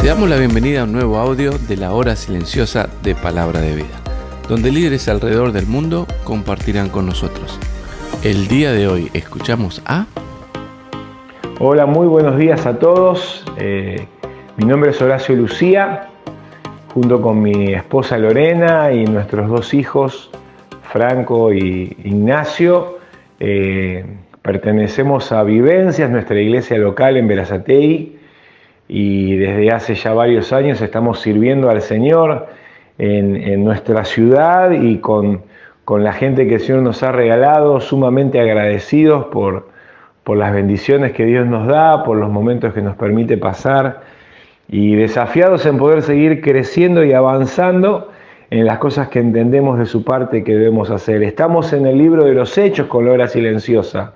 Te damos la bienvenida a un nuevo audio de la Hora Silenciosa de Palabra de Vida, donde líderes alrededor del mundo compartirán con nosotros. El día de hoy escuchamos a... Hola, muy buenos días a todos. Mi nombre es Horacio Lucía, junto con mi esposa Lorena y nuestros dos hijos, Franco y Ignacio. Pertenecemos a Vivencias, nuestra iglesia local en Berazategui, y desde hace ya varios años estamos sirviendo al Señor en nuestra ciudad y con la gente que el Señor nos ha regalado, sumamente agradecidos por las bendiciones que Dios nos da, por los momentos que nos permite pasar y desafiados en poder seguir creciendo y avanzando en las cosas que entendemos de su parte que debemos hacer. Estamos en el libro de los Hechos con la Hora Silenciosa.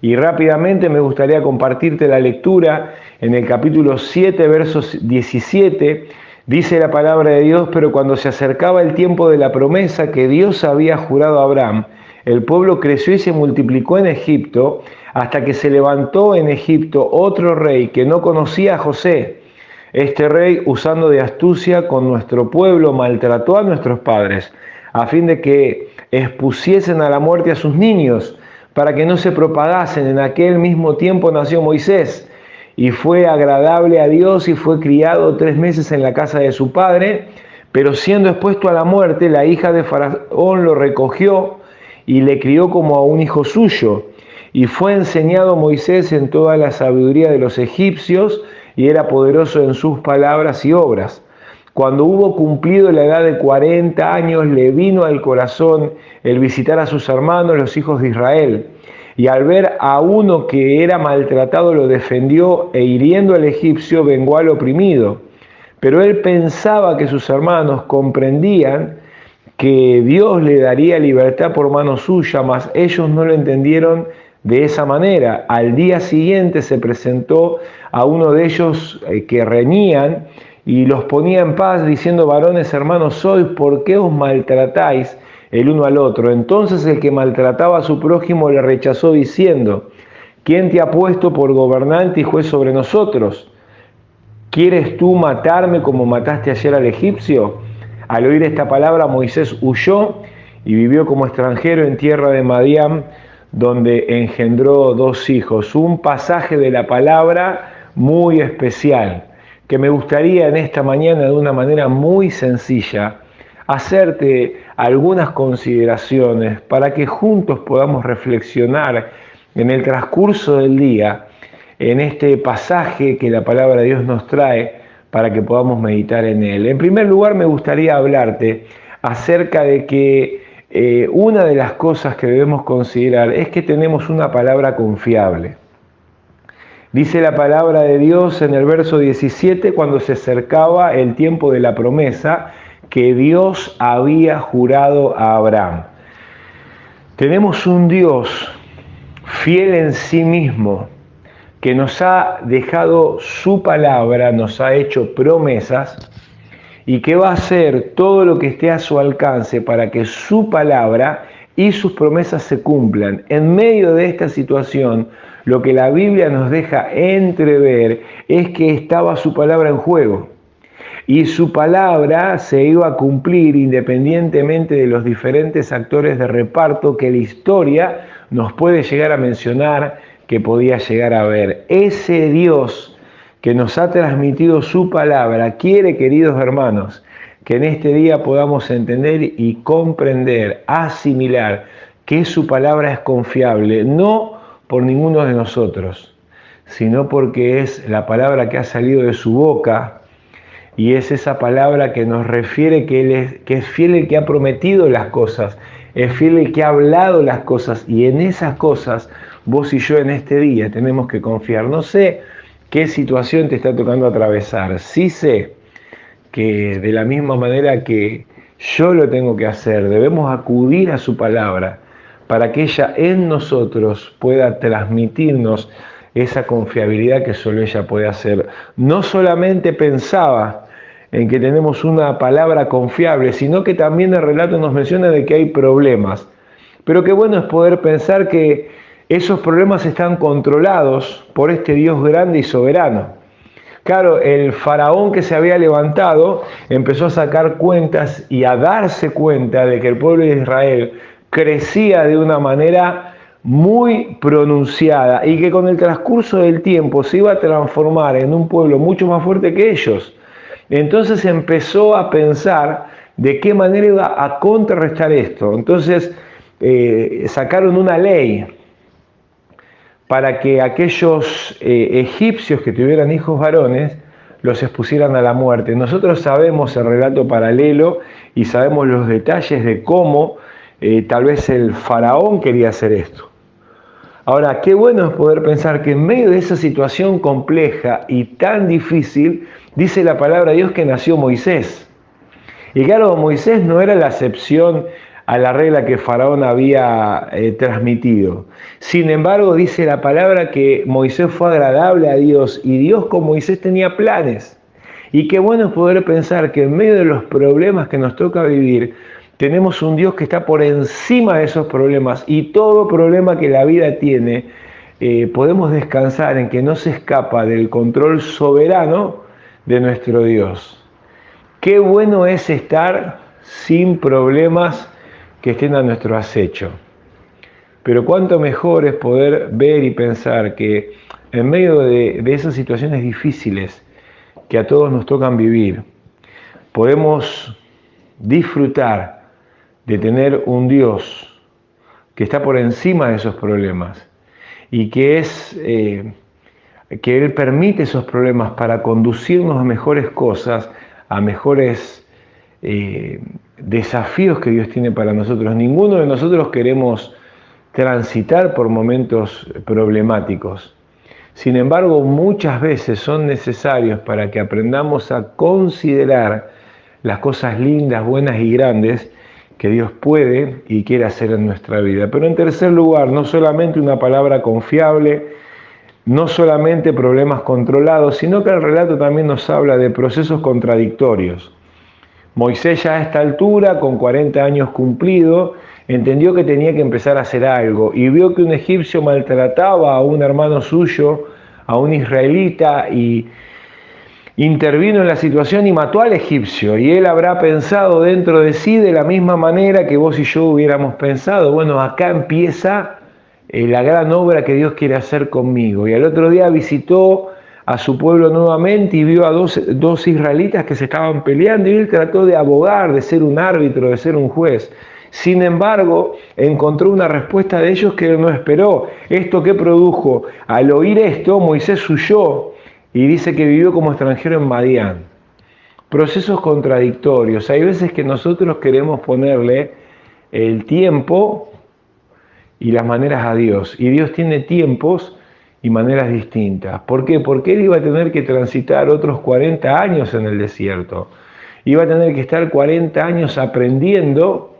Y rápidamente me gustaría compartirte la lectura en el capítulo 7, versos 17. Dice la palabra de Dios: pero cuando se acercaba el tiempo de la promesa que Dios había jurado a Abraham, el pueblo creció y se multiplicó en Egipto, hasta que se levantó en Egipto otro rey que no conocía a José. Este rey, usando de astucia con nuestro pueblo, maltrató a nuestros padres, a fin de que expusiesen a la muerte a sus niños, para que no se propagasen. En aquel mismo tiempo nació Moisés, y fue agradable a Dios, y fue criado 3 meses en la casa de su padre, pero siendo expuesto a la muerte, la hija de Faraón lo recogió y le crió como a un hijo suyo. Y fue enseñado Moisés en toda la sabiduría de los egipcios, y era poderoso en sus palabras y obras. Cuando hubo cumplido la edad de 40 años, le vino al corazón el visitar a sus hermanos, los hijos de Israel. Y al ver a uno que era maltratado, lo defendió, e hiriendo al egipcio, vengó al oprimido. Pero él pensaba que sus hermanos comprendían que Dios le daría libertad por mano suya, mas ellos no lo entendieron de esa manera. Al día siguiente se presentó a uno de ellos que reñían, y los ponía en paz, diciendo: varones hermanos sois, ¿por qué os maltratáis el uno al otro? Entonces el que maltrataba a su prójimo le rechazó, diciendo: ¿quién te ha puesto por gobernante y juez sobre nosotros? ¿Quieres tú matarme como mataste ayer al egipcio? Al oír esta palabra, Moisés huyó y vivió como extranjero en tierra de Madián, donde engendró 2 hijos. Un pasaje de la palabra muy especial, que me gustaría en esta mañana, de una manera muy sencilla, hacerte algunas consideraciones para que juntos podamos reflexionar en el transcurso del día en este pasaje que la palabra de Dios nos trae, para que podamos meditar en él. En primer lugar, me gustaría hablarte acerca de que una de las cosas que debemos considerar es que tenemos una palabra confiable. Dice la palabra de Dios en el verso 17, cuando se acercaba el tiempo de la promesa que Dios había jurado a Abraham. Tenemos un Dios fiel en sí mismo, que nos ha dejado su palabra, nos ha hecho promesas, y que va a hacer todo lo que esté a su alcance para que su palabra y sus promesas se cumplan. En medio de esta situación, lo que la Biblia nos deja entrever es que estaba su palabra en juego. Y su palabra se iba a cumplir independientemente de los diferentes actores de reparto que la historia nos puede llegar a mencionar que podía llegar a ver. Ese Dios que nos ha transmitido su palabra quiere, queridos hermanos, que en este día podamos entender y comprender, asimilar que su palabra es confiable, no por ninguno de nosotros, sino porque es la palabra que ha salido de su boca, y es esa palabra que nos refiere que es fiel el que ha prometido las cosas, es fiel el que ha hablado las cosas, y en esas cosas vos y yo en este día tenemos que confiar. No sé qué situación te está tocando atravesar, sí sé que de la misma manera que yo lo tengo que hacer, debemos acudir a su palabra para que ella en nosotros pueda transmitirnos esa confiabilidad que solo ella puede hacer. No solamente pensaba en que tenemos una palabra confiable, sino que también el relato nos menciona de que hay problemas. Pero qué bueno es poder pensar que esos problemas están controlados por este Dios grande y soberano. Claro, el faraón que se había levantado empezó a sacar cuentas y a darse cuenta de que el pueblo de Israel crecía de una manera muy pronunciada y que con el transcurso del tiempo se iba a transformar en un pueblo mucho más fuerte que ellos. Entonces empezó a pensar de qué manera iba a contrarrestar esto. Entonces sacaron una ley para que aquellos egipcios que tuvieran hijos varones los expusieran a la muerte. Nosotros sabemos el relato paralelo y sabemos los detalles de cómo tal vez el faraón quería hacer esto. Ahora, qué bueno es poder pensar que en medio de esa situación compleja y tan difícil, dice la palabra de Dios que nació Moisés. Y claro, Moisés no era la excepción a la regla que Faraón había transmitido. Sin embargo, dice la palabra que Moisés fue agradable a Dios y Dios con Moisés tenía planes. Y qué bueno es poder pensar que en medio de los problemas que nos toca vivir, tenemos un Dios que está por encima de esos problemas y todo problema que la vida tiene, podemos descansar en que no se escapa del control soberano de nuestro Dios. Qué bueno es estar sin problemas que estén a nuestro acecho. Pero cuánto mejor es poder ver y pensar que en medio de esas situaciones difíciles que a todos nos tocan vivir, podemos disfrutar de tener un Dios que está por encima de esos problemas y que Él permite esos problemas para conducirnos a mejores cosas, a mejores desafíos que Dios tiene para nosotros. Ninguno de nosotros queremos transitar por momentos problemáticos. Sin embargo, muchas veces son necesarios para que aprendamos a considerar las cosas lindas, buenas y grandes que Dios puede y quiere hacer en nuestra vida. Pero en tercer lugar, no solamente una palabra confiable, no solamente problemas controlados, sino que el relato también nos habla de procesos contradictorios. Moisés ya a esta altura, con 40 años cumplido, entendió que tenía que empezar a hacer algo y vio que un egipcio maltrataba a un hermano suyo, a un israelita, y intervino en la situación y mató al egipcio. Y él habrá pensado dentro de sí de la misma manera que vos y yo hubiéramos pensado. Bueno, acá empieza la gran obra que Dios quiere hacer conmigo. Y al otro día visitó a su pueblo nuevamente y vio a dos israelitas que se estaban peleando y él trató de abogar, de ser un árbitro, de ser un juez. Sin embargo, encontró una respuesta de ellos que él no esperó. ¿Esto qué produjo? Al oír esto, Moisés huyó y dice que vivió como extranjero en Madián. Procesos contradictorios. Hay veces que nosotros queremos ponerle el tiempo y las maneras a Dios. Y Dios tiene tiempos y maneras distintas. ¿Por qué? Porque él iba a tener que transitar otros 40 años en el desierto. Iba a tener que estar 40 años aprendiendo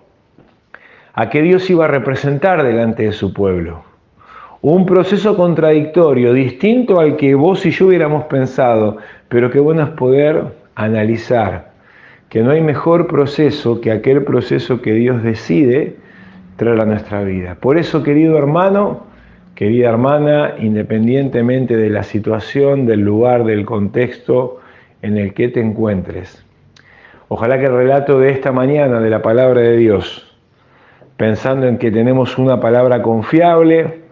a qué Dios iba a representar delante de su pueblo. Un proceso contradictorio, distinto al que vos y yo hubiéramos pensado, pero qué bueno es poder analizar que no hay mejor proceso que aquel proceso que Dios decide traer a nuestra vida. Por eso, querido hermano, querida hermana, independientemente de la situación, del lugar, del contexto en el que te encuentres, ojalá que el relato de esta mañana de la palabra de Dios, pensando en que tenemos una palabra confiable,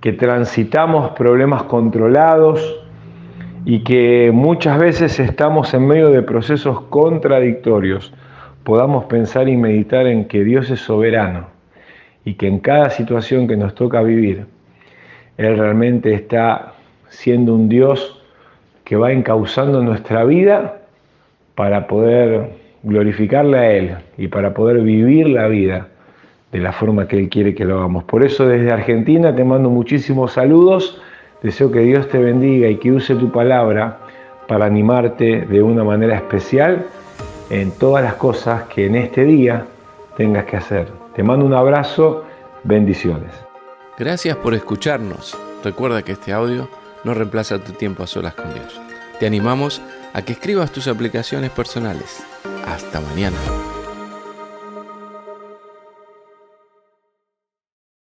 que transitamos problemas controlados y que muchas veces estamos en medio de procesos contradictorios, podamos pensar y meditar en que Dios es soberano y que en cada situación que nos toca vivir, Él realmente está siendo un Dios que va encauzando nuestra vida para poder glorificarle a Él y para poder vivir la vida de la forma que Él quiere que lo hagamos. Por eso desde Argentina te mando muchísimos saludos, deseo que Dios te bendiga y que use tu palabra para animarte de una manera especial en todas las cosas que en este día tengas que hacer. Te mando un abrazo, bendiciones. Gracias por escucharnos. Recuerda que este audio no reemplaza tu tiempo a solas con Dios. Te animamos a que escribas tus aplicaciones personales. Hasta mañana.